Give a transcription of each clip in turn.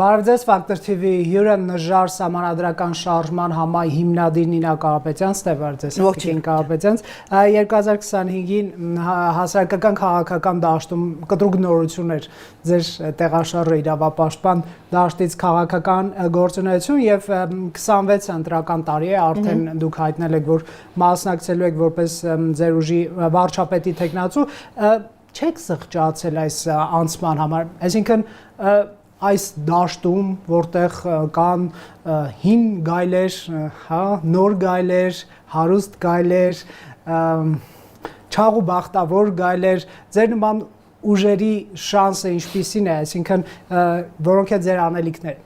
Բարև Ֆակտոր TV հյուրը նժար սահմանադրական շարժման համայ հիմնադիր Նինա Կարապետյան, Ստեվարդես Կարապետյանց 2025-ին հասարակական քաղաքական դաշտում կտրուկ նորություններ ձեր տեղաշարժը իրավապաշտպան դաշտից քաղաքական գործունեություն եւ 26 ընտրական տարի է արդեն դուք հայտնել եք որ մասնակցելու եք որպես ձեր ուժի վարչապետի թեկնածու չեք զղջացել այս անցման համար այսինքն այս դաշտում, որտեղ կան հին գայլեր, նոր գայլեր, հարուստ գայլեր, չաղ ու բախտավոր գայլեր, ձեր նման ուժերի շանսը ինչպիսին է, այսինքն որոնք է ձեր անելիքները։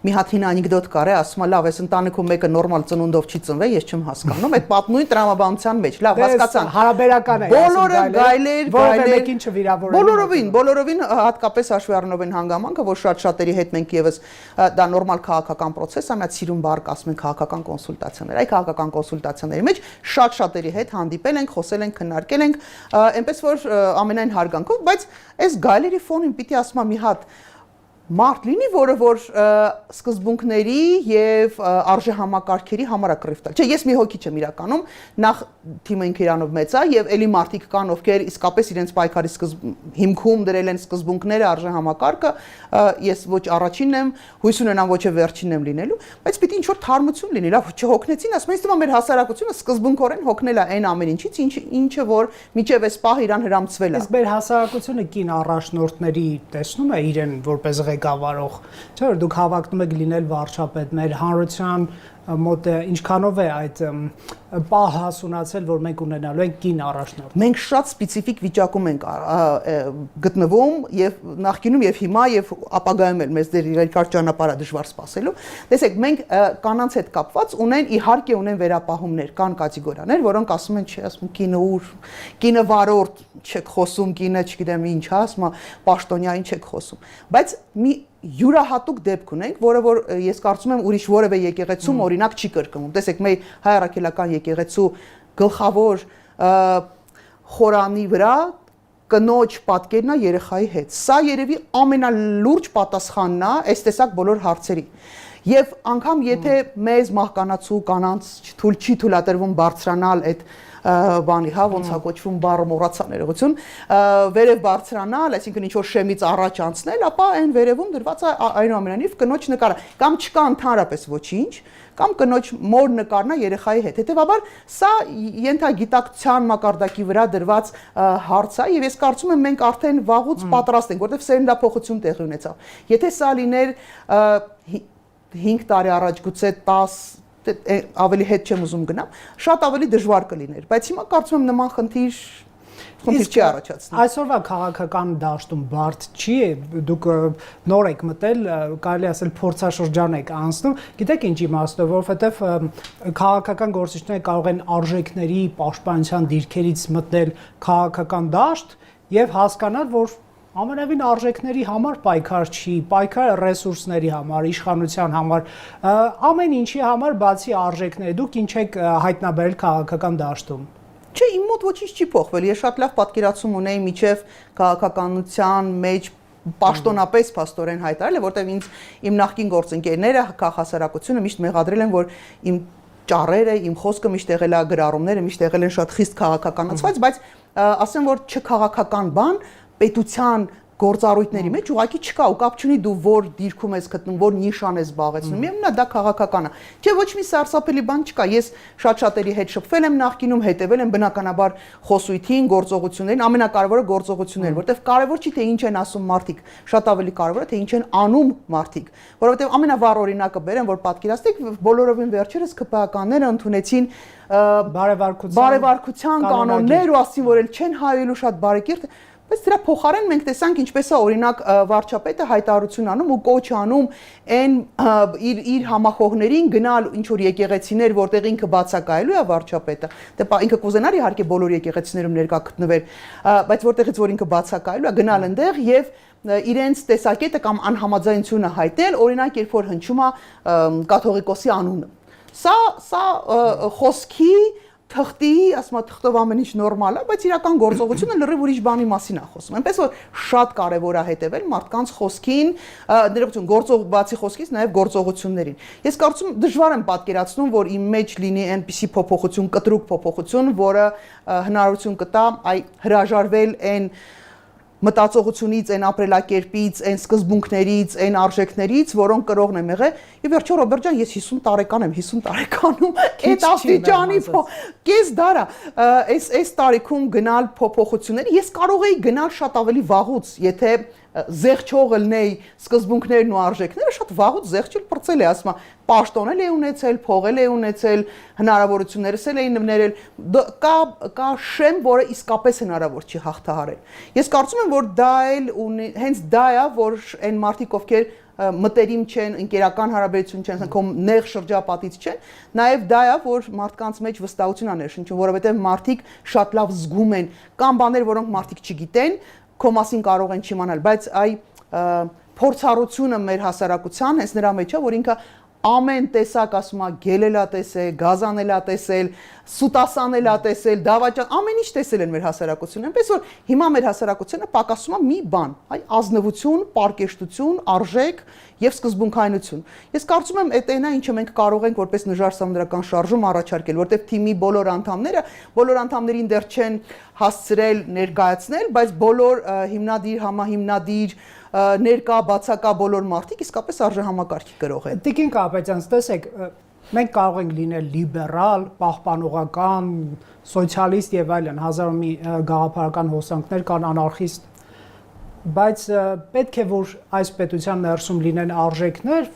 Մի հատ հին անեկդոտ կար է, ասում է լավ, այս ընտանիքում մեկը նորմալ ծնունդով չի ծնվել, ես չեմ հասկանում, այդ պատմույն տրամաբանության մեջ, լավ, հասկացան։ Հարաբերական է, բոլորը գայլեր, մեկին չվիրավորել։ բոլորովին հատկապես հաշվի առնելով են հանգամանքը, որ շատ-շատերի հետ մենք եւս դա նորմալ քաղաքական process է, մի հատ սիրուն բառ ասում են քաղաքական կոնսուլտացիաներ։ Այդ քաղաքական կոնսուլտացիաների մեջ շատ-շատերի հետ հանդիպել ենք, խոսել ենք, քննարկել ենք, այնպես որ ամենայն հարգանքով, բայց այս գայլերի ֆոնին պիտի ասում եմ մի հատ մարդ լինի, որը որ սկզբունքների եւ արժեհամակարգերի համար է կռիվ տալ։ Չէ, ես մի հոգի չեմ իրականում, նախ թիմը ինքը իրանով մեծ է եւ էլի մարդիկ կան, ովքեր իսկապես իրենց պայքարի հիմքում դրել են սկզբունքները, արժեհամակարգը, ես ոչ առաջինն եմ, հույս ունենամ ոչ վերջինն եմ լինելու, բայց պիտի ինչ որ թարմություն լինի, լավ, չհոգնեցին, ասում են, մեր հասարակությունը սկզբունքորեն հոգնել է այն ամեն ինչից, ինչը որ միջև այս պահ իրան հրամցվել է։ Իսկ մեր հասարակությունը կին առաջնորդների տեսնում է իրեն որպես ղեկավարող, չէ՞ որ դուք հավակնում եք լինել վարչապետ, մեր հանրության մոտ ինչքանով է այդ պահ հասունացել, որ մենք ունենալու ենք կին առաջնորդ։ Մենք շատ սպეციფიկ վիճակում ենք գտնվում եւ նախկինում եւ հիմա եւ ապագայում էլ մեզ դեր երկար ճանապարհ է դժվար սպասելու։ Տեսեք, մենք կանանց հետ կապված ունեն իհարկե ունեն վերապահումներ, կան կատեգորիաներ, որոնք ասում են, չէ, ասում կինը ուր, կինը վարորդ չեք խոսում, կինը չգիտեմ ինչ, ասում պաշտոնյային չեք խոսում։ Բայց մի յուրահատուկ դեպք ունենք, որը որ ես կարծում եմ ուրիշ որևէ եկեղեցում օրինակ չի կրկնում։ Տեսեք, մեր հայ առաքելական եկեղեցու գլխավոր խորանի վրա կնոջ պատկերն է երեխայի հետ։ Սա երևի ամենալուրջ պատասխանն է այս տեսակ բոլոր հարցերի։ Եվ անգամ եթե մեզ մահկանացու կանանց չի թույլատրվում բարձրանալ այդ բանի, հա, ոնց է կոչվում բառը մոռացա ներողություն, վերև բարձրանալ, այսինքն ինչ որ շեմից առաջ անցնել, ապա այն վերևում դրված է այնուամենայնիվ կնոջ նկարը, կամ չկա ընդհանրապես ոչինչ, կամ կնոջ մոր նկարն է երեխայի հետ։ Հետևաբար սա ենթագիտակցության մակարդակի վրա դրված հարց է, եւ ես կարծում եմ մենք արդեն վաղուց պատրաստ ենք, որովհետեւ սերնդափոխություն տեղի ունեցավ։ Եթե սա լիներ 5 տարի առաջ, գուցե 10 ավելի հետ չեմ ուզում գնամ, շատ ավելի դժվար կլիներ, բայց հիմա կարծում եմ նման խնդիր չի առաջացնում։ Այսօրվա քաղաքական դաշտում բարդ չի, դուք նոր եք մտել, կարելի ասել փորձաշրջան եք անցնում, գիտեք ինչ իմաստով, որովհետև քաղաքական գործիչները կարող են արժեքների պաշտպանության դիրքերից մտնել քաղաքական դաշտ եւ հասկանալ, որ ամենևին արժեքների համար պայքար չի, պայքարը ռեսուրսների համար, իշխանության համար, ամեն ինչի համար բացի արժեքների, դուք ինչ եք հայտնաբերել քաղաքական դաշտում։ Չէ, իմ մոտ ոչինչ չի փոխվել, ես շատ լավ պատկերացում ունեի միջև քաղաքականության մեջ պաշտոնապես փաստորեն հայտարարել է, որտեղ ինձ իմ նախկին գործընկերները, քաղաքասարակությունը միշտ մեղադրել են, որ իմ ճառերը, իմ խոսքը միշտ եղել է գրառումները, միշտ եղել են շատ խիստ քաղաքականացված, բայց ասեմ, որ չքաղաքական բան պետության գործառույթների մեջ ուղղակի չկա ու կապ չունի դու որ դիրքում ես գտնում, որ նիշան ես զբաղեցնում, միևնույն է դա քաղաքական է։ Չէ, ոչ մի սարսափելի բան չկա։ Ես շատ-շատերի հետ շփվել եմ նախկինում, հետևել եմ բնականաբար խոսույթին, գործողություններին, ամենակարևորը գործողություններ, որտեղ կարևոր չի թե ինչ են ասում մարդիկ, շատ ավելի կարևոր է թե ինչ են անում մարդիկ, որովհետև ամենավառ օրինակը բերեմ, որ պատկերացնեք, բոլորովին վերջերս ԿՊԱ-ականները ընդունեցին բարեվարկության կանոններ ու ասին, որ էլ չեն հայելու շատ բարեկիրթ Բայց դրա փոխարեն մենք տեսանք ինչպես է օրինակ վարչապետը հայտարարություն անում ու կոչ անում այն իր համախոհներին գնալ ինչ որ եկեղեցիներ, որտեղ ինքը բացակայելու է վարչապետը, դե ինքը կուզենար իհարկե բոլոր եկեղեցիներում ներկա գտնվել, բայց որտեղից որ ինքը բացակայելու է, գնալ այնտեղ եւ իրենց տեսակետը կամ անհամաձայնությունը հայտնել, օրինակ երբ որ հնչում է կաթողիկոսի անունը։ Սա խոսքի թղթի, ասում եմ, թղթով ամեն ինչ նորմալ է, բայց իրական գործողությունը լրիվ ուրիշ բանի մասին է խոսում։ Այնպես որ շատ կարևոր է հետևել մարդկանց խոսքին, ներողություն, բացի խոսքից նաև գործողություններին։ Ես կարծում դժվար եմ պատկերացնում, որ իմ մեջ լինի այնպիսի փոփոխություն, կտրուկ փոփոխություն, որը հնարավորություն կտա այ հրաժարվել այն մտածողությունից, այն ապրելակերպից, այն սկզբունքներից, այն արժեքներից, որոնք կրողն եմ եղել։ Եվ վերջո Ռոբերտ ջան, ես 50 տարեկան եմ, 50 տարեկանում այդ աստիճանի կես դար է, այս տարիքում գնալ փոփոխությունների, ես կարող էի գնալ շատ ավելի վաղուց, եթե զեղչողը լինեի սկզբունքներն ու արժեքները, շատ վաղուց զեղչել պրծել է, ասում եմ, պաշտոնել է ունեցել, փողել է ունեցել, հնարավորություններս էլ էին ներել, կա շեմ, որը իսկապես հնարավոր չի հաղթահարել։ Ես կարծում եմ, որ դա էլ հենց դա է, որ այն մարդիկ, ովքեր մտերիմ չեն, ընկերական հարաբերություն չեն, ասենք նեղ շրջապատից չեն, նաև դա է, որ մարդկանց մեջ վստահություն է ներշնչում, որովհետև մարդիկ շատ լավ զգում են, կան բաներ, որոնք մարդիկ չգիտեն, քո մասին կարող են չիմանալ, բայց այ փորձառությունը մեր հասարակության հենց նրա մեջ է, որ ինքը ամեն տեսակ ասում է գելել է տեսել, գազանել է տեսել, սուտասանել է տեսել, դավաճան, ամեն ինչ տեսել են մեր հասարակությունը, այնպես որ հիմա մեր հասարակությունը պակասում է մի բան, այ ազնվություն, պարկեշտություն, արժեք եւ սկզբունքայնություն։ Ես կարծում եմ այդ այնա ինչը մենք կարող ենք որպես նժարսանդրական շարժում առաջարկել, որտեղ թիմի բոլոր անդամներին դեռ չեն հասցրել ներկայացնել, բայց բոլոր հիմնադիր, համահիմնադիր ներկա բացակա բոլոր մարդիկ իսկապես արժեհամակարգի գրող են։ Տիկին Կապետյան, տեսեք, մենք կարող ենք լինել լիբերալ, պահպանողական, սոցիալիստ եւ այլն, հազար մի գաղափարական հոսանքներ կան, անարխիստ, բայց պետք է որ այս պետության ներսում լինեն արժեքներ,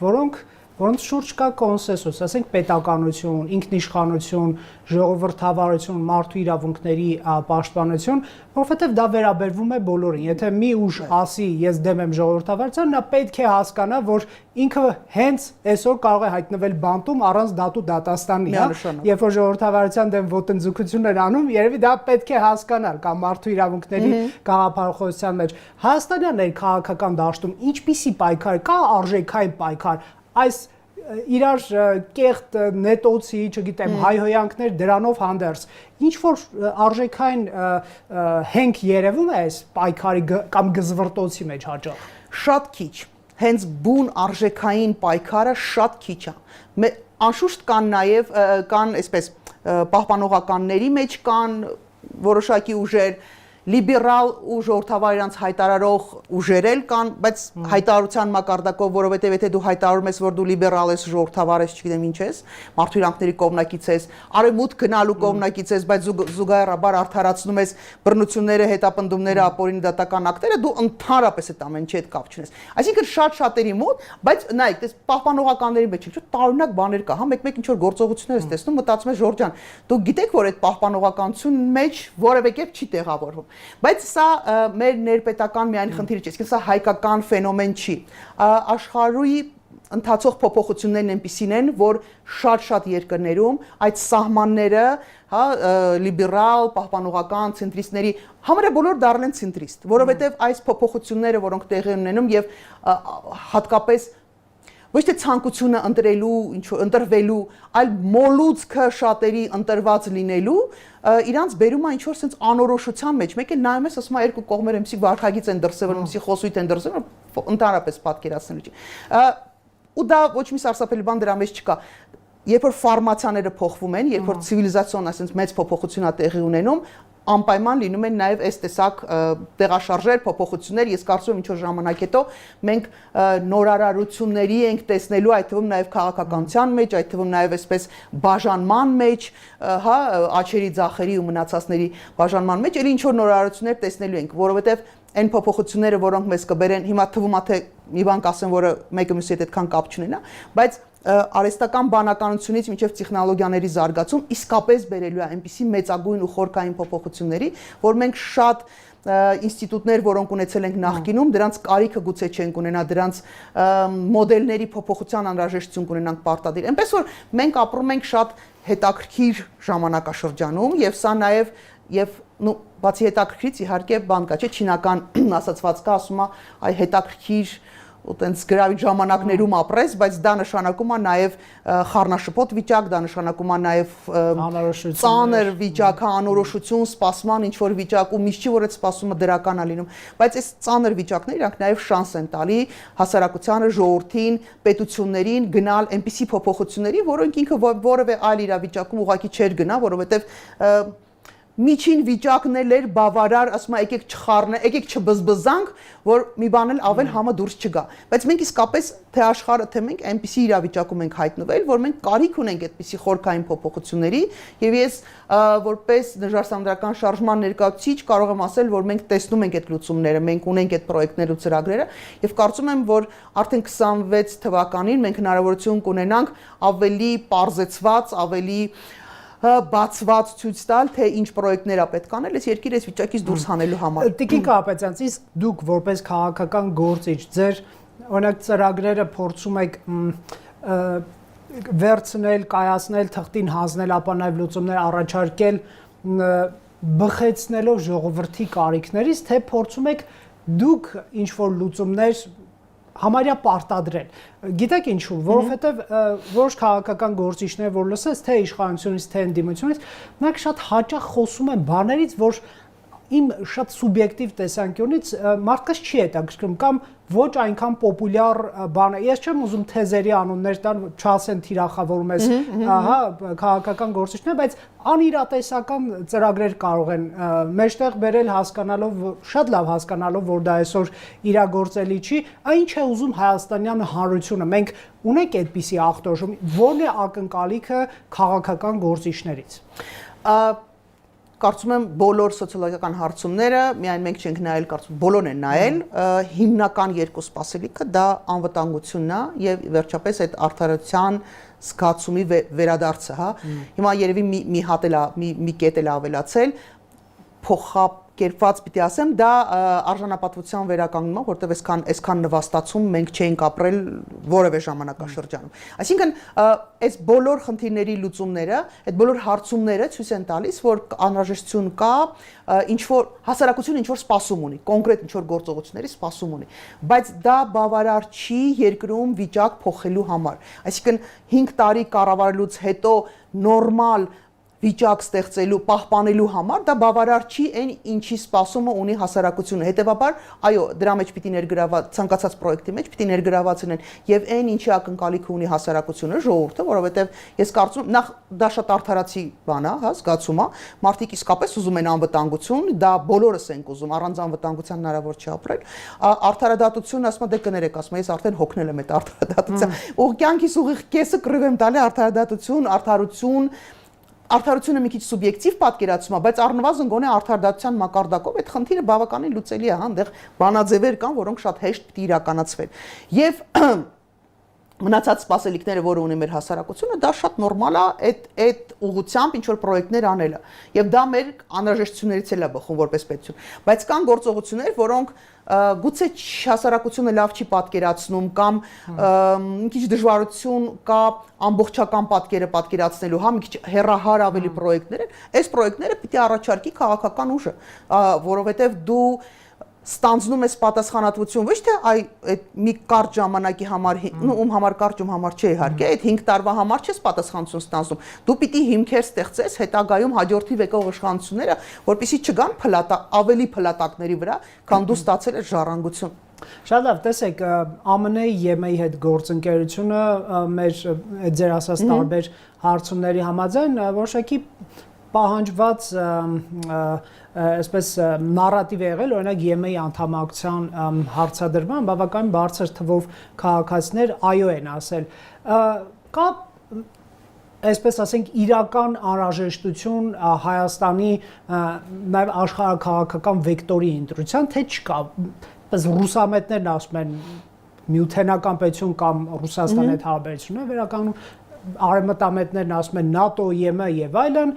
որոնց շուրջ կա կոնսենսուս, ասենք պետականություն, ինքնիշխանություն, ժողովրդավարություն, մարդու իրավունքների պաշտպանություն, որովհետև դա վերաբերվում է բոլորին։ Եթե մի ուժ ասի, ես դեմ եմ ժողովրդավարության, նա պետք է հասկանա, որ ինքը հենց այսօր կարող է հայտնվել բանտում առանց դատու դատաստանի, երբ որ ժողովրդավարության դեմ ոտնձգություն են անում, երևի դա պետք է հասկանալ կամ մարդու իրավունքների գաղափարախոսության մեջ։ Հայաստանյան ներքաղաքական դաշտում ինչպիսի պայքար կա, արժեքային պայքար, այս իրար կեղտ նետոցի, չգիտեմ, հայհոյանքներ դրանով հանդերձ, ինչ որ արժեքային հենք երևում է այս պայքարի կամ գզվրտոցի մեջ հաճախ։ Շատ քիչ, հենց բուն արժեքային պայքարը շատ քիչ է։ Անշուշտ կան նաև կան այսպես պահպանողականների մեջ կան որոշակի ուժեր, լիբերալ ու ժողովրդավար իրանց հայտարարող ուժեր էլ կան, բայց հայտարարության մակարդակով, որովհետև եթե դու հայտարարում ես, որ դու լիբերալ ես, ժողովրդավար ես, չգիտեմ ինչ ես, մարդու իրանքների կողմնակից ես, արևմուտք գնալու կողմնակից ես, բայց զուգահեռաբար արդարացնում ես բռնությունները, հետապնդումները, ապօրինի դատական ակտերը, դու ընդհանրապես այդ ամենի հետ կապ չունես։ Այսինքն շատ շատերի մոտ, բայց նայեք, այս պահպանողականների մեջ ինչ-որ տարօրինակ բաներ կա, հա, մեկ-մեկ ինչ-որ գործողություններ ես տեսնում, մտածում ես Ժորժ ջան, դու գիտեք, որ այդ պահպանողականություն մեջ որևէ կերպ չի տեղավորվում։ Բայց սա մեր ներպետական միայն խնդիր չի, իսկ սա հայկական ֆենոմեն չի։ Աշխարհի ընթացող փոփոխություններն այնպիսին են, որ շատ երկրներում այդ սահմանները, հա, լիբերալ, պահպանողական, ցենտրիստների համարը բոլոր դառել են ցենտրիստ, որովհետև այս փոփոխությունները, որոնք տեղի ունենում եւ հատկապես ոչ թե ցանկությունը ընտրվելու, այլ մոլուցքը շատերի ընտրված լինելու, իրանց բերում է ինչ-որ sense անորոշության մեջ, մեկ է նայում ես, ասում է երկու կողմերը միսի վարքագիծ են դրսևորում, միսի խոսույթ են դրսևորում, ընդհանրապես պատկերացնելու չի։ Ու դա ոչ մի սարսափելի բան դրա մեջ չկա։ Երբ որ ֆորմացիաները փոխվում են, երբ որ ցիվիլիզացիոն այսպես մեծ փոփոխություն է տեղի ունենում, անպայման լինում են նաև այս տեսակ տեղաշարժեր, փոփոխություններ, ես կարծում եմ ինչ-որ ժամանակ հետո մենք նորարարությունների ենք տեսնելու, այդ թվում նաև քաղաքականության մեջ, այդ թվում նաև այսպես բաժանման մեջ, հա, աչերի ձախերի ու մնացածների բաժանման մեջ, ելի ինչ-որ նորարարություններ տեսնելու ենք, որովհետև այն փոփոխությունները, որոնք մեզ կբերեն, հիմա թվում է թե մի բան կասեմ, որը մեկը մյուսի հետ այդքան կապ չունենա, բայց արհեստական բանականությունից մինչև տեխնոլոգիաների զարգացում իսկապես բերելու է այնպիսի մեծագույն ու խորքային փոփոխությունների, որ մենք շատ ինստիտուտներ, որոնք ունեցել ենք նախկինում, դրանց կարիքը գուցե չենք ունենա, դրանց մոդելների փոփոխության անհրաժեշտություն կունենանք պարտադիր։ Այնպես որ մենք ապրում ենք շատ հետաքրքիր ժամանակաշրջանում եւ սա նաեւ բացի հետաքրքրից իհարկե բան կա, չէ, չինական ասացված կա, ասում է այ հետաքրքիր այտենց գրավիչ ժամանակներում ապրես, բայց դա նշանակում է նաև խառնաշփոթ վիճակ, դա նշանակում է նաև ծանր վիճակ, անորոշություն, սպասման ինչ որ վիճակ ու միշտ չի որ այդ սպասումը դրական է լինում, բայց այս ծանր վիճակները իրանք նաև շանս են տալի հասարակությանը, ժողովրդին, պետություններին գնալ այնպիսի փոփոխությունների, որոնք ինքը որևէ այլ իրավիճակում ուղղակի չէր գնա, որովհետև միջին վիճակն էր բավարար, ասում եկեք չխառնե, եկեք չբզբզանք, որ մի բան էլ ավել համը դուրս չգա։ Բայց մենք իսկապես թե աշխարհը, թե մենք այնպիսի իրավիճակում ենք հայտնվել, որ մենք կարիք ունենք այդպիսի խորքային փոփոխությունների, եւ ես որպես դժվարսանդրական շարժման ներկայացուցիչ կարող եմ ասել, որ մենք տեսնում ենք այդ լուծումները, մենք ունենք այդ պրոյեկտները ու ծրագրերը, եւ կարծում եմ, որ արդեն 26 թվականին մենք հնարավորություն կունենանք ավելի պարզեցված, ավելի բացված ցույց տալ, թե ինչ պրոյեկտներ է պետք անել այս երկիրը այս վիճակից դուրս հանելու համար։ Տիկին Կարապետյան, իսկ դուք որպես քաղաքական գործիչ, ձեր օրինակ ծրագրերը փորձում եք վերցնել, կայացնել, թղթին հանձնել, ապա նաև լուծումներ առաջարկել բխեցնելով ժողովրդի կարիքներից, թե փորձում եք դուք ինչ որ լուծումներ համարյա պարտադրել։ Գիտեք ինչու, որովհետև որոշ քաղաքական գործիչներ, որ լսես թե իշխանությունից, թե ընդդիմությունից, նրանք շատ հաճախ խոսում են բաներից, որ իմ շատ սուբյեկտիվ տեսանկյունից մարդկաց չի հետաքրքրում կամ ոչ այնքան պոպուլյար բան է։ Ես չեմ ուզում թեզերի անուններ տալ, չասեն թիրախավորում ես, ահա, քաղաքական գործիչներ, բայց անիրատեսական ծրագրեր կարող են մեջտեղ բերել հասկանալով, շատ լավ հասկանալով, որ դա այսօր իրագործելի չի, ինչ է ուզում հայաստանյան հանրությունը։ Մենք ունենք այդպիսի ախտորոշում, ո՞րն է ակնկալիքը քաղաքական գործիչներից։ Կարծում եմ բոլոր սոցիոլոգիական հարցումները միայն մենք չենք նայել, կարծում բոլորն են նայել, հիմնական երկու սպասելիքը դա անվտանգությունն է եւ վերջապես այդ արդարության զգացումի վերադարձը, հա։ Հիմա երևի մի հատ էլ մի կետ էլ ավելացել, փոխակերպված պիտի ասեմ, դա արժանապատվության վերականգնումն է, որտեղ այսքան նվաստացում մենք չենք ապրել որևէ ժամանակաշրջանում։ Այսինքն, այս բոլոր խնդիրների լուծումները, այդ բոլոր հարցումները ցույց են տալիս, որ անհրաժեշտություն կա ինչ որ հասարակությունը ինչ որ սպասում ունի, կոնկրետ ինչ որ գործողությունների սպասում ունի, բայց դա բավարար չի երկրում վիճակ փոխելու համար։ Այսինքն 5 տարի կառավարելուց հետո նորմալ վիճակ ստեղծելու, պահպանելու համար դա բավարար չի այն ինչի սպասումը ունի հասարակությունը։ Հետևաբար, այո, դրա մեջ պիտի ներգրաված ցանկացած պրոյեկտի մեջ պիտի ներգրաված լինեն եւ այն ինչի ակնկալիք ունի հասարակությունը, ժողովուրդը, որովհետեւ ես կարծում եմ նախ դա շատ արդարացի բան է, հա, զգացում է, մարդիկ իսկապես ուզում են անվտանգություն, դա բոլորս ենք ուզում, առանց անվտանգության հնարավոր չի ապրել։ Արդարադատությունը ասում է դե կներեք, ասում է ես արդեն հոգնել եմ այդ արդարադատության։ Ու կյանքիս ուղիղ կեսը կռիվ եմ տալի արդարադատություն, արդարություն Արդարությունը մի քիչ սուբյեկտիվ պատկերացում է, բայց առնվազն գոնե արդարադատության մակարդակով այդ խնդիրը բավականին լուծելի է, հա, այնտեղ բանաձևեր կան, որոնք շատ հեշտ պիտի իրականացվեն։ Եվ մնացած սպասելիքները, որը ունի մեր հասարակությունը, դա շատ նորմալ է այդ ուղղությամբ ինչ որ պրոյեկտներ անելը։ Եվ դա մեր անհրաժեշտություններից էլ է բխում որպես պետություն։ Բայց կան գործողություններ, որոնք գուցե հասարակությունը լավ չի պատկերացնում կամ մի քիչ դժվարություն կա ամբողջական պատկերը պատկերացնելու, հա, մի քիչ հեռահար ավելի պրոյեկտներ են։ Այս պրոյեկտները պիտի առաջարկի քաղաքական ուժը, որովհետև դու ստանձնում ես պատասխանատվություն ոչ թե այդ մի կարճ ժամանակի համար, ում համար կարճ, ում համար չէ իհարկե, այդ 5 տարվա համար չես պատասխանատվություն ստանձնում։ Դու պիտի հիմքեր ստեղծես հետագայում հաջորդի եկող իշխանությունները, որպեսզի չգան ավելի փլատակների վրա, քան դու ստացել ես ժառանգություն։ Շատ լավ, տեսեք, ԱՄՆ-ի ԵՄ-ի հետ գործընկերությունը մեր ձեր ասած տարբեր հարցումների համաձայն որոշակի պահանջված այսպես նարատիվ է եղել, օրինակ ԵՄ-ի անդամակցության հարցադրման բավականին բարձր թվով քաղաքացիներ այո են ասել։ Կա այսպես ասենք իրական անհրաժեշտություն Հայաստանի նաև աշխարհաքաղաքական վեկտորի ընտրության, թե չկա։ Պես ռուսամետներն ասում են միութենական պետություն կամ Ռուսաստանի հետ հարաբերությունները վերականգնում արևմտամետներն ասում են ՆԱՏՕ, ԵՄ եւ այլն,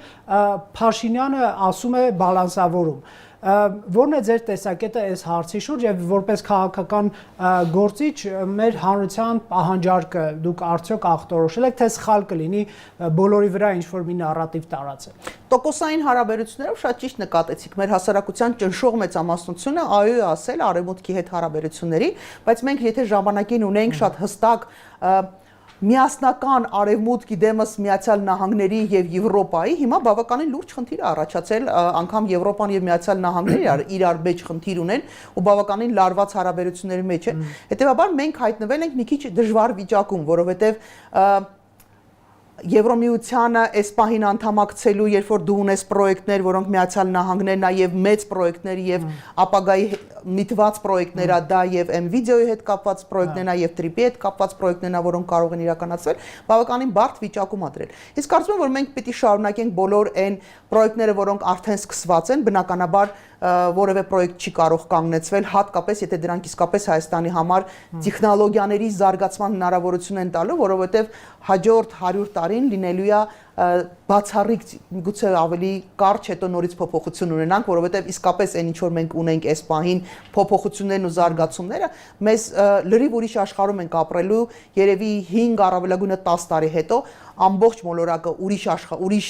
Փաշինյանը ասում է բալանսավորում։ Որն է ձեր տեսակետը այս հարցի շուրջ եւ որպես քաղաքական գործիչ մեր հանրության պահանջարկը դուք արդյոք ախտորոշել եք թե սխալ կլինի բոլորի վրա ինչ որ մի նարատիվ տարածել։ Տոկոսային հարաբերություններով շատ ճիշտ նկատեցիք, մեր հասարակության ճնշող մեծամասնությունը այո է ասել արևմուտքի հետ հարաբերությունների, բայց մենք եթե ժամանակին ունենք շատ հստակ միասնական արևմուտքի դեմս Միացյալ Նահանգների եւ Եվրոպայի, հիմա բավականին լուրջ խնդիր է առաջացել, անգամ Եվրոպան եւ Միացյալ Նահանգները իրար մեջ խնդիր ունեն ու բավականին լարված հարաբերությունների մեջ են։ Հետեւաբար մենք հայտնվել ենք մի քիչ դժվար վիճակում, որովհետեւ Եվրոմիությանը այս պահին անդամակցելու, երբ որ դու ունես պրոյեկտներ, որոնք Միացյալ Նահանգներն ա եւ մեծ պրոյեկտներ եւ ապագայի միտված պրոյեկտներ ա դա եւ Nvidia-ի հետ կապված պրոյեկտներն ա եւ Trip-ի հետ կապված պրոյեկտներն ա, որոնք կարող են իրականացվել, բավականին բարդ վիճակում ա դրել։ Իսկ կարծում եմ, որ մենք պիտի շարունակենք բոլոր այն պրոյեկտները, որոնք արդեն սկսված են, բնականաբար որևէ պրոյեկտ չի կարող կանգնեցվել, հատկապես եթե դրանք իսկապես Հայաստանի համար տեխնոլոգիաների զարգացման հնարավորություն են տալու, որովհետև հաջորդ 100 տարին լինելու է բացառիկ գուցե ավելի կարճ հետո նորից փոփոխություն ունենանք, որովհետև իսկապես այն ինչ որ մենք ունենք այս պահին փոփոխություններն ու զարգացումները մեզ լրիվ ուրիշ աշխարհում ենք ապրելու, երևի 5 առավելագույնը 10 տարի հետո ամբողջ մոլորակը ուրիշ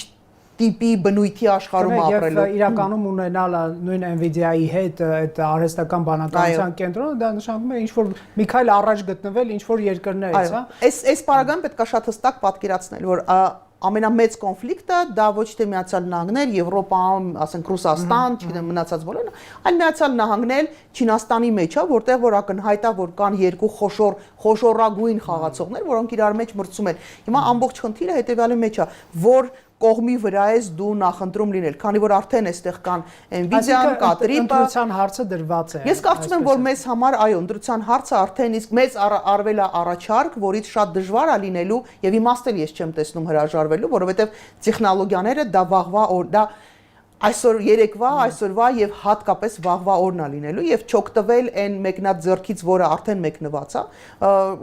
տիպի բնույթի աշխարհում ապրելու։ Եվ իրականում ունենալը նույն Nvidia-ի հետ այդ արհեստական բանականության կենտրոնը դա նշանակում է ինչ որ մի քայլ առաջ գտնվել ինչ որ երկրներից, հա։ Այս պարագայում պետք է շատ հստակ պատկերացնել, որ ամենամեծ կոնֆլիկտը դա ոչ թե Միացյալ Նահանգներ, Եվրոպա, ասենք Ռուսաստան, չգիտեմ մնացած բոլորն, այլ Միացյալ Նահանգներ Չինաստանի մեջ է, որտեղ որ ակնհայտ է, որ կան երկու խոշորագույն խաղացողներ, որոնք իրար մեջ մրցում են։ Հիմա ամբողջ խնդիրը հետեւյալի մեջ է, որ կողմի վրա ես դու նախընտրում լինել, քանի որ արդեն այստեղ կան Nvidia-ն, Trip-ը, ընտրության հարցը դրված է։ Ես կարծում եմ, որ մեզ համար այո, ընտրության հարցը արդեն իսկ մեծ արվել է առաջարկ, որից շատ դժվար է լինելու եւ իմաստել ես չեմ տեսնում հրաժարվելու, որովհետեւ տեխնոլոգիաները դա վաղվա դա այսօր երեկվա, այսօրվա եւ հատկապես վաղվա օրն է լինելու եւ չօգտվել այն մեկնած ձեռքից, որը արդեն մեկնված է,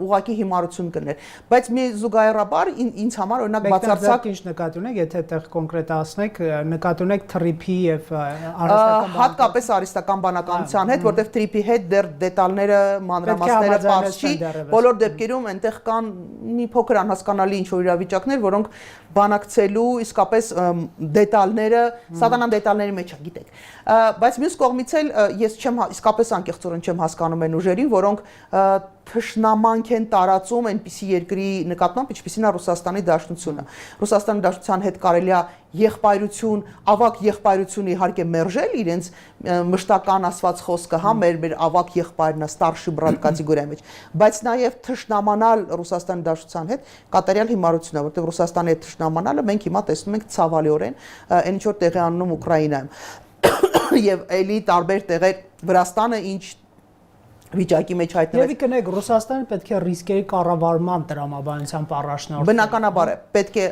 ուղղակի հիմարություն կներ։ Բայց մի զուգահեռաբար ինձ համար օրինակ բացարձակ ինչ նկատի ունեք, եթե այդտեղ կոնկրետացնեք, նկատի ունեք Trip-ի եւ արհեստական հատկապես արհեստական բանականության հետ, որտեղ Trip-ի հետ դեռ դետալները, մանրամասները պարզ չի, բոլոր դեպքերում այնտեղ կան մի փոքր անհասկանալի ինչ որ իրավիճակներ, որոնք բանակցելու իսկապես դետալները սատանան դետալների մեջ է, գիտեք։ Բայց մյուս կողմից էլ ես չեմ իսկապես անկեղծորեն չեմ հասկանում այն ուժերին, որոնք թշնամանք են տարածում այնպիսի երկրի նկատմամբ, ինչպիսին է Ռուսաստանի Դաշնությունը։ Ռուսաստանի Դաշնության հետ կարելի է եղբայրություն, ավակ եղբայրություն իհարկե մերժել իրենց մշտական ասված խոսքը, հա, մեր ավակ եղբայրն է, старший брат կատեգորիայի մեջ, բայց նաև թշնամանալ Ռուսաստանի Դաշնության հետ կատարյալ հիմարություն է, որտեղ Ռուսաստանի հետ թշնամանալը մենք հիմա տեսնում ենք ցավալիորեն այն ինչ որ տեղի անում Ուկրաինայում եւ էլի տարբեր տեղեր Վրաստանը ինչ վիճակի մեջ հայտնվեց։ Եվ կնեք Ռուսաստանը պետք է ռիսկերի կառավարման տրամաբանությամբ առաջնորդել։ Բնականաբար է, պետք է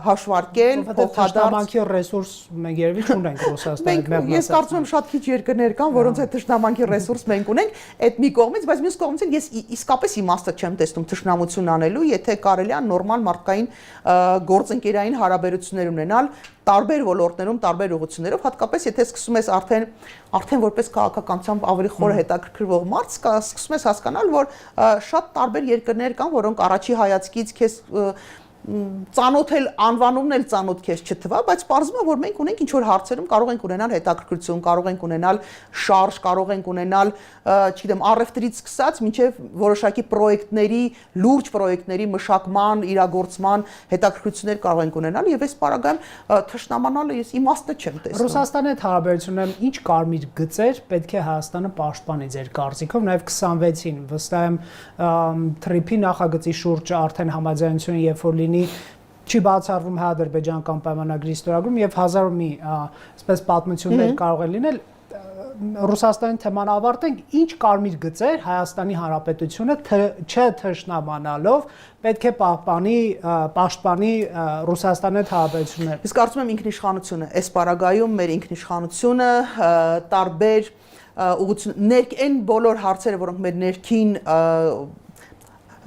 հաշվարկել, փոխադարձ ռեսուրս մենք երևի չունենք Ռուսաստանի մեղմացած։ Ես կարծում եմ շատ քիչ երկրներ կան, որոնց այդ թշնամանքի ռեսուրս մենք ունենք, այդ մի կողմից, բայց մյուս կողմից ես իսկապես իմաստը չեմ տեսնում թշնամություն անելու, եթե կարելի է նորմալ մարդկային գործընկերային հարաբերություններ ունենալ տարբեր ոլորտներում, տարբեր ուղղություններով, հատկապես եթե սկսում ես արդեն որպես քաղաքականությամբ ավելի խորը հետաքրքրվող մարդ, սկսում ես հասկանալ, որ շատ տարբեր երկրներ կան, որոնք առաջի հայացքից քեզ ծանոթել անվանումն էլ ծանոթ քեզ չթվա, բայց պարզվում է, որ մենք ունենք ինչ որ հարցերում կարող ենք ունենալ հետաքրքրություն, կարող ենք ունենալ շարժ, կարող ենք ունենալ, չգիտեմ, առևտրից սկսած մինչև որոշակի պրոյեկտների, լուրջ պրոյեկտների մշակման, իրագործման հետաքրքրություններ կարող ենք ունենալ եւ այս պարագայում թշնամանալը ես իմաստը չեմ տեսնում։ Ռուսաստանի հետ հարաբերություններում ինչ կարմիր գծեր պետք է Հայաստանը պաշտպանի ձեր կարծիքով, նաեւ 26-ին վստահ եմ Trip-ի նախագծի շուրջ արդեն համաձայնություն երբ որ չի բացառվում Հայ-Ադրբեջանական պայմանագրի ստորագրում եւ հազար ու մի այսպես պատմություններ կարող են լինել Ռուսաստանի թեման ավարտենք, ինչ կարմիր գծեր Հայաստանի Հանրապետությունը չթշնամանալով պետք է պաշտպանի Ռուսաստանի հետ հարաբերությունները։ Իսկ կարծում եմ ինքնիշխանությունը, այս պարագայում մեր ինքնիշխանությունը տարբեր ուղղություն այն բոլոր հարցերը, որոնք մեր ներքին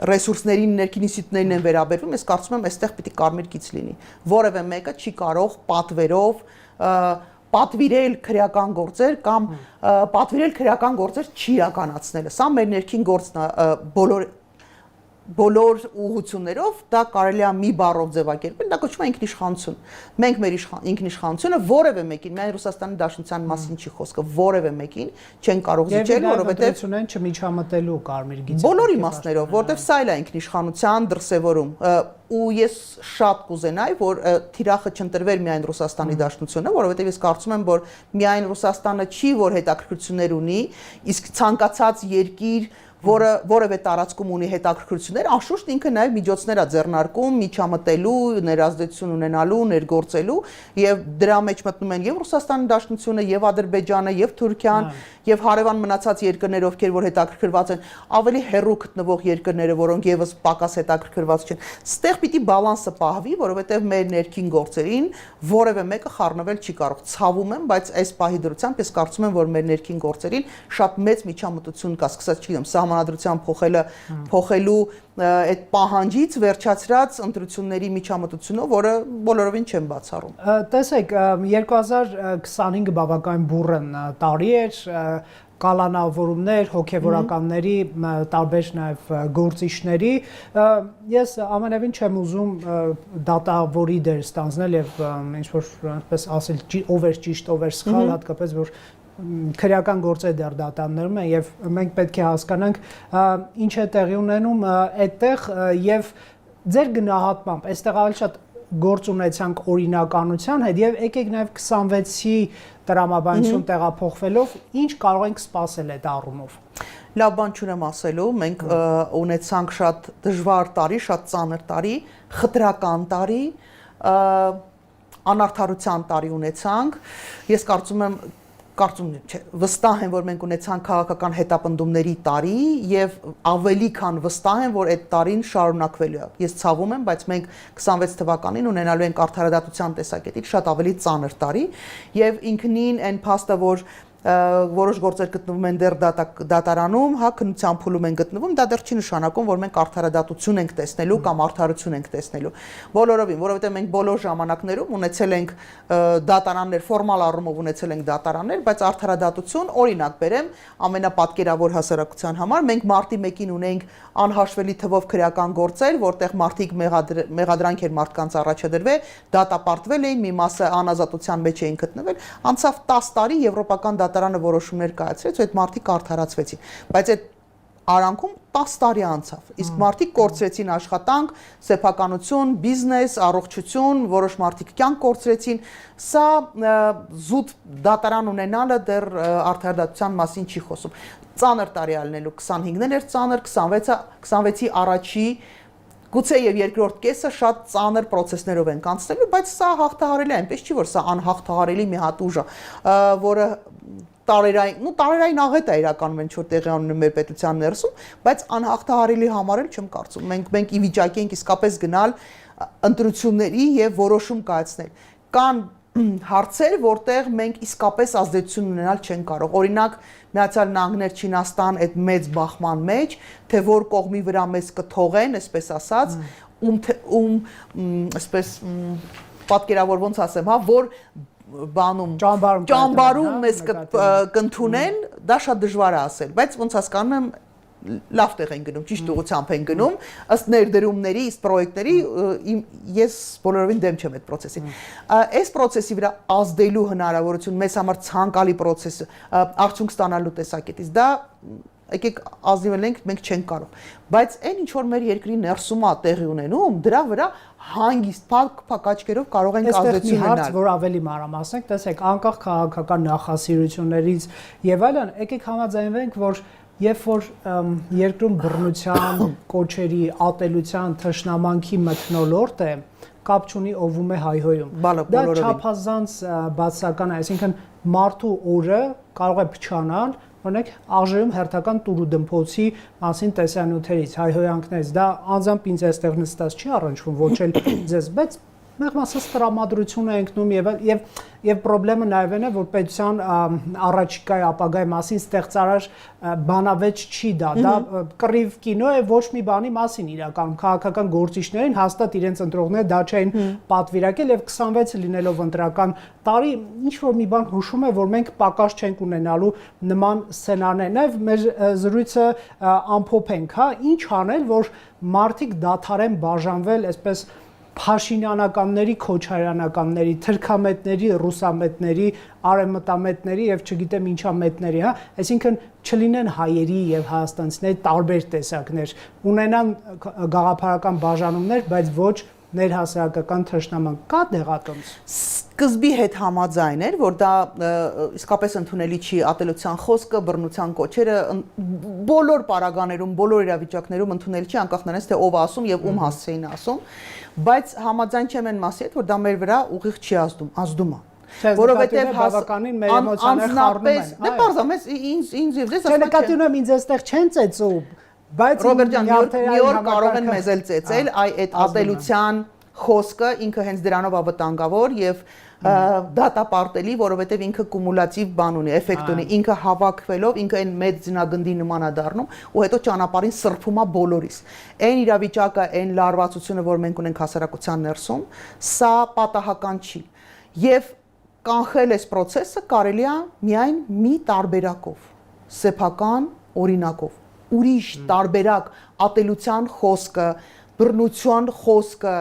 ռեսուրսներին, ներքին ինստիտուտներին են վերաբերվում, ես կարծում եմ, այստեղ պիտի կարմիր գիծ լինի։ Որևէ մեկը չի կարող պատվերով պատվիրել քրեական գործեր կամ պատվիրել քրեական գործեր չիրականացնելը։ Սա մեր ներքին գործն է, բոլոր ուղղություններով դա կարելի է մի բառով ձևակերպել, դա կոչվում է ինքնիշխանություն։ Մենք մեր ինքնիշխանությունը որևէ մեկին, միայն Ռուսաստանի Դաշնության մասին չի խոսքը, որևէ մեկին չեն կարող զիջել, որովհետև ունեն չմիջամտելու կարմիր գիծը։ բոլոր իմաստներով, որովհետև սա էլ է ինքնիշխանության դրսևորում։ Ու ես շատ կուզենայի, որ թիրախը չընտրվեր միայն Ռուսաստանի Դաշնությունը, որովհետև ես կարծում եմ, որ միայն Ռուսաստանը չի, որ հետաքրքրություններ ունի, իսկ ցանկացած երկիր որը որևէ տարածքում ունի հետաքրքրություններ, անշուշտ ինքը նաև միջոցներ է ձեռնարկում միջամտելու, ներազդեցություն ունենալու, ներգործելու, եւ դրա մեջ մտնում են եւ Ռուսաստանի Դաշնությունը, եւ Ադրբեջանը, եւ Թուրքիան, եւ հարևան մնացած երկրներ, ովքեր որ հետաքրքրված են, ավելի հեռու գտնվող երկրները, որոնք եւս պակաս հետաքրքրված չեն։ Ստեղ պիտի բալանսը պահվի, որովհետեւ մեր ներքին գործերին որևէ մեկը խառնվել չի կարող։ Ցավում եմ, բայց այս պահի դրությամբ ես կարծում եմ, որ մեր ներքին գործերին շատ մեծ միջամտություն կա, սկսած չգիտեմ, Սահմանադրության փոխելու այդ պահանջից վերջացրած ընտրությունների միջամտությունով, որը բոլորովին չեն բացառում։ Տեսեք, 2025 բավական բուռն տարի էր, կալանավորումներ, հոգևորականների, տարբեր նաև գործիչների, ես ամենևին չեմ ուզում դատավորի դեր ստանձնել եւ ինչ-որ այնպես ասել, ով էր ճիշտ, ով էր սխալ, հատկապես որ քրեական գործեր դեռ դատաններում են եւ մենք պետք է հասկանանք ինչ է տեղի ունենում այդտեղ եւ ձեր գնահատմամբ այստեղ ավելի շատ գործ ունեցանք օրինականության հետ եւ եկեք նաեւ 26-ի տրամաբանություն տեղափոխվելով ինչ կարող ենք սպասել այդ առումով։ Լավ բան չունեմ ասելու, մենք ունեցանք շատ դժվար տարի, շատ ծանր տարի, խտրական տարի, անարդարության տարի ունեցանք։ Ես կարծում չէ, վստահ եմ, որ մենք ունեցանք քաղաքական հետապնդումների տարի եւ ավելի քան վստահ եմ, որ այդ տարին շարունակվելու է։ Ես ցավում եմ, բայց մենք 26 թվականին ունենալու ենք արդարադատության տեսակետից շատ ավելի ծանր տարի եւ ինքնին այն փաստը, որ որոշ գործեր գտնվում են դեռ դատարանում, հա, քննության փուլում են գտնվում, դա դեռ չի նշանակում, որ մենք արդարադատություն ենք տեսնելու կամ արդարություն ենք տեսնելու։ Բոլորովին, որովհետև մենք բոլոր ժամանակներում ունեցել ենք դատարաններ, ֆորմալ առումով ունեցել ենք դատարաններ, բայց արդարադատություն, օրինակ բերեմ, ամենապատկերավոր հասարակության համար մենք մարտի 1-ին ունենք անհաշվելի թվով քրեական գործեր, որտեղ մարդիկ մեղադրանք էր մարդկանց առաջադրվել, դատապարտվել էին, մի մասը անազատության մեջ էին գտնվել, անցավ 10 տարի եվրոպական դատարանը որոշումներ կայացրեց, ու այդ մարդիկ արդարացվեցին, բայց այդ արանքում 10 տարի անցավ, իսկ մարդիկ կորցրեցին աշխատանք, սեփականություն, բիզնես, առողջություն, որոշ մարդիկ կյանք կորցրեցին, սա զուտ դատարան ունենալը դեռ արդարադատության մասին չի խոսում։ Ծանր տարի ալնելու 25-ն էր ծանր, 26-ի առաջի գուցե եւ երկրորդ կեսը շատ ծանր process-ներով են անցնելու, բայց սա հաղթահարելի է, այնպես չի որ սա անհաղթահարելի մի հատ ուժ է, որը տարերային աղետ է իրականում ինչ որ տեղի ունենում մեր պետության ներսում, բայց անհաղթահարելի համարել չեմ կարծում։ Մենք ի վիճակի ենք իսկապես գնալ ընտրությունների եւ որոշում կայացնել։ Կան հարցեր, որտեղ մենք իսկապես ազդեցություն ունենալ չենք կարող։ Օրինակ, Միացյալ Նահանգներ, Չինաստան այդ մեծ բախման մեջ, թե որ կողմի վրա մեզ կթողեն, այսպես ասած, այսպես պատկերավոր ոնց ասեմ, հա, որ բանում ճամբարում մեզ կընդունեն, դա շատ դժվար է ասել, բայց ոնց հասկանում եմ լավ տեղ են գնում, ճիշտ ուղղությամբ են գնում, ըստ ներդրումների, ըստ պրոյեկտների, ես բոլորովին դեմ չեմ այդ process-ին։ Այս process-ի վրա ազդելու հնարավորություն մեզ համար ցանկալի process, արդյունք ստանալու տեսակետից, դա եկեք ազնիվել ենք, մենք չենք կարող։ Բայց այն ինչ որ մեր երկրի ներսում է տեղի ունենում, դրա վրա հանգիստ փակ աչքերով կարող ենք ազդեցություն ունենալ։ Հարց, որ ավելի մանրամասնենք, տեսեք, անկախ քաղաքական նախասիրություններից եւ այլն, եկեք համաձայնվենք, որ երբ որ երկրում բռնության, կոչերի, ատելության, թշնամանքի մթնոլորտ է, կապ չունի ով է հայհոյում։ Դա չափազանց բացական է, այսինքն մարդու օրը կարող է փչանալ, օրինակ արժեում հերթական տուրու դմփոցի մասին տեսանյութերից, հայհոյանքներից, դա անձամբ ինձ այստեղ նստած չի առնչվում, ոչ էլ ձեզ, բայց Մեկ մասս տրամադրություն է ընկնում եւ խնդրեմը նաեւ այն է, որ պետության առաջիկայի ապագայի մասին ստեղծարար բանավեճ չի դա կռիվ կինո է ոչ մի բանի մասին իրականում քաղաքական գործիչներին հաստատ իրենց ընտրողները դա չէին պատվիրակել եւ 26 լինելով ընտրական տարի ինչ որ մի բան հուշում է, որ մենք պակաս չենք ունենալու նման սցենարներ։ Նաեւ մեր զրույցը ամփոփենք, հա, ինչ անել, որ մարդիկ դադարեն բաժանվել այսպես Փաշինյանականների, Քոչարյանականների, թրքամետների, ռուսամետների, արևմտամետների եւ չգիտեմ ինչա մետների, հա, այսինքն չլինեն հայերի եւ հայաստանցիների տարբեր տեսակներ, ունենան գաղափարական բաժանումներ, բայց ոչ ներհասարակական թշնաման կա դեղատոմս։ Սկզբի հետ համաձայն էր, որ դա իսկապես ընդունելի չի ատելության խոսքը, բռնության կոչերը բոլոր պարագաներում, բոլոր իրավիճակներում ընդունելի չի, անկախ նրանից թե ով ասում եւ ում հասցեին ասում, բայց համաձայն չեմ այն մասի հետ, որ դա մեր վրա ուղիղ չի ազդում է։ Որովհետեւ բավականին մեր էմոցիաները խառնում են։ Դե բարձրամես ինձ եւ ձեզ ասում նկատի ունեմ ինձ այստեղ չեն ծեծում, բայց Ռոբերտ ջան, մի օր կարող են մեզ էլ ծեծել, այդ ատելության խոսքը ինքը հենց դրանով է վտանգավոր եւ դատապարտելի, որովհետեւ ինքը կումուլատիվ բան ունի, էֆեկտ ունի, ինքը հավաքվելով, ինքը այն մեծ ձնագնդի նման է դառնում ու հետո ճանապարհին սրբում է բոլորիս։ Այն իրավիճակը, այն լարվածությունը, որ մենք ունենք հասարակության ներսում, սա պատահական չի։ Եվ կանխել այս process-ը կարելի է միայն մի տարբերակով, սեփական օրինակով։ Ուրիշ տարբերակ ատելության խոսքը, բռնության խոսքը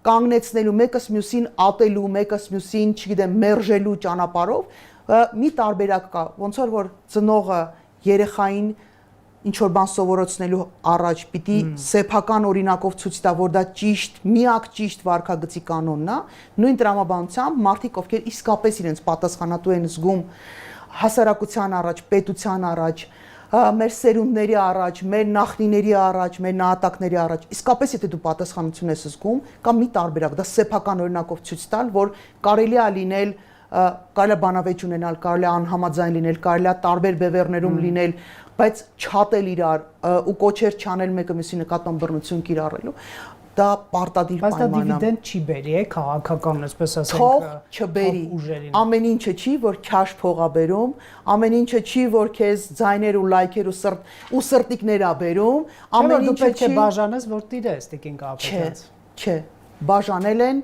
կանգնեցնելու մեկս մյուսին ատելու, մեկս մյուսին, չգիտեմ, մերժելու ճանապարհով մի տարբերակ կա, ոնց որ ծնողը երեխային ինչ որ բան սովորեցնելու առաջ պիտի սեփական օրինակով ցույց տա, որ դա ճիշտ, միակ ճիշտ վարքագծի կանոնն է, նույն տրամաբանությամբ մարդիկ, ովքեր իսկապես իրենց պատասխանատու են զգում հասարակության առաջ, պետության առաջ, մեր սերունդների առաջ, մեր նախնիների առաջ, մեր նահատակների առաջ, իսկապես եթե դու պատասխանություն ես զգում, կամ մի տարբերակ, դա սեփական օրինակով ցույց տալ, որ կարելի է լինել, կարելի է բանավեճ ունենալ, կարելի է անհամաձայն լինել, կարելի է տարբեր բևեռներում լինել, բայց չատել իրար ու կոչեր չանել մեկը մյուսի նկատմամբ բռնություն կիրառելու, դա պարտադիր պայման է։ Բայց դա դիվիդենդ չի բերի, քաղաքական, այսպես ասենք, թող չբերի։ Ամեն ինչը չի, որ քաշ փող է բերում, ամեն ինչը չի, որ քեզ ձայներ ու լայքեր ու սրտիկներ է բերում, ամեն ինչը չի, որ բաժանես, որ տիրես Տիկին Կարապետյանց։ Չէ, բաժանել են,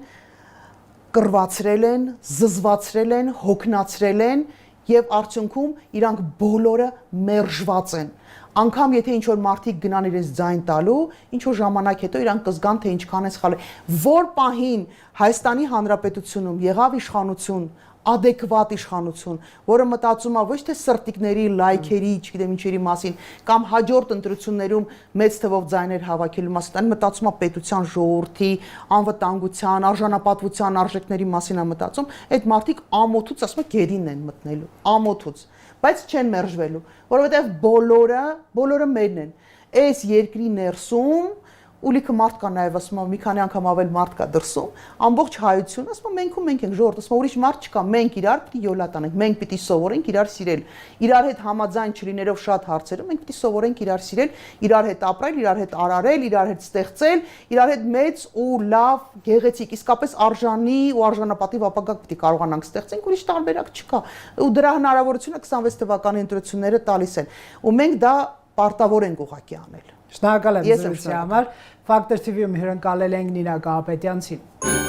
կռվածրել են, զզվացրել են, հոգնացրել են եւ արդյունքում իրանք բոլորը մերժված են։ Անկամ եթե ինչ որ մարդիկ գնան իրենց ձայն տալու, ինչ որ ժամանակ հետո իրանք կզգան թե ինչքան է սխալը։ Որ պահին Հայաստանի Հանրապետությունում եղավ իշխանություն, adekvat իշխանություն, որը մտածում է ոչ թե սրտիկների, լայքերի, չգիտեմ ինչերի մասին, կամ հաջորդ ընտրություններում մեծ թվով ձայներ հավաքելու մասին, այն մտածում է պետության, ժողովրդի, անվտանգության, արժանապատվության արժեքների մասին է մտածում, այդ մարդիկ ամոթուց, ասում է, գերին են մտնելու, ամոթուց, բայց չեն մերժվելու, որովհետև բոլորը մերն են։ Այս երկրի ներսում Ուլիքը մարդ կա նաև ասում մի քանի անգամ ավել մարդ կա դրսում, ամբողջ հայություն, ասում մենք ենք ժողովուրդ, ասում ուրիշ մարդ չկա, մենք իրար պիտի յոլա տանենք, մենք պիտի սովորենք իրար սիրել, իրար հետ համաձայն չլինելով շատ հարցերում, մենք պիտի սովորենք իրար սիրել, իրար հետ ապրել, իրար հետ արարել, իրար հետ ստեղծել, իրար հետ մեծ ու լավ, գեղեցիկ, իսկապես արժանի ու արժանապատիվ ապագա պիտի կարողանանք ստեղծենք, ուրիշ տարբերակ չկա։ Ու դրա հնարավորությունը 26 թվականի ընտրությունները տալիս են, ու մենք դա պարտավոր ենք ուղղակի անել։ Շնորհակալ եմ զրույցի համար։ Factor TV-ում հյուրընկալել ենք Նինա Կարապետյանցին։